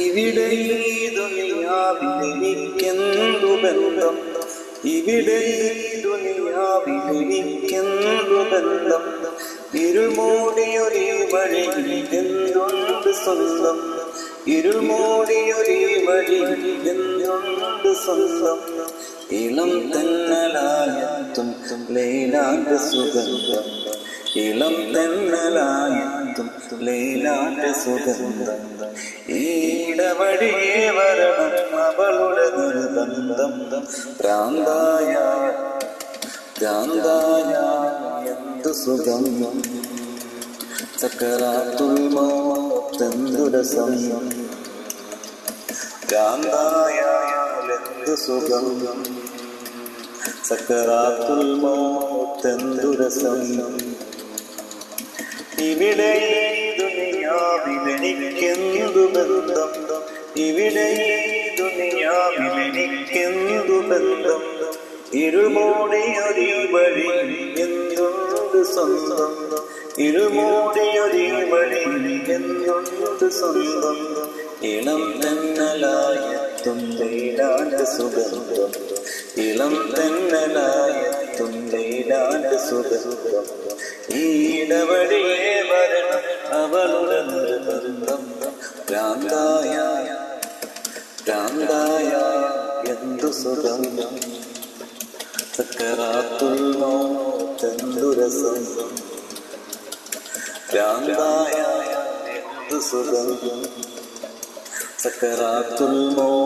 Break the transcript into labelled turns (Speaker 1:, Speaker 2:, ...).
Speaker 1: ഇവിടെ ഈ ദുനിയാവിലെനിക്കെന്തു ബന്ധം, ഇവിടെ ഈ ദുനിയാവിലെനിക്കെന്തു ബന്ധം, ഇരുമൂടിയൊരു വഴിയിൽ എന്തുണ്ട് സ്വന്തം, ഇരുമൂടിയൊരു വഴിയിൽ എന്തുണ്ട് സ്വന്തം, ഇളം തെന്നലായത്തും ലൈലാന്റെ സുഗന്ധം, ഇളം തെന്നലായത്തും ലൈലാന്റെ സുഗന്ധം, ഈടവഴിയേ വരണം അവളുടെ നിർബന്ധം, ഭ്രാന്തായ ഭ്രാന്തായ എന്തു സുഗന്ധം, സക്കറാത്തുൽ മൗത്ത് രസം, ഭ്രാന്തായ എന്തു സുഗന്ധം, സക്കറാത്തുൽ മൗത്ത് രസം. ഇവിടെ ഈ ദുനിയാവിലെനിക്കെന്തു ബന്ധം, ഇവിടെ ഈ ദുനിയാവിലെനിക്കെന്തു ബന്ധം, ഇരുമൂടിയൊരു വഴി എന്തുണ്ട് സ്വന്തം, ഇരുമൂടിയൊരു വഴി എന്തുണ്ട് സ്വന്തം, ഇളം തെന്നലായത്തും ലൈലാന്റെ സുഗന്ധം, ഇളം തെന്നലായത്തും ലൈലാന്റെ സുഗന്ധം, ഈടവഴിയേ വരണം അവളുടെ നിർബന്ധം, ഭ്രാന്തായ ഭ്രാന്തായ എന്തു സുഗന്ധം, സക്കറാത്തുൽ മൗത്ത് രസം, ഭ്രാന്തായ എന്തു സുഗന്ധം, സക്കറാത്തുൽ മൗത്ത്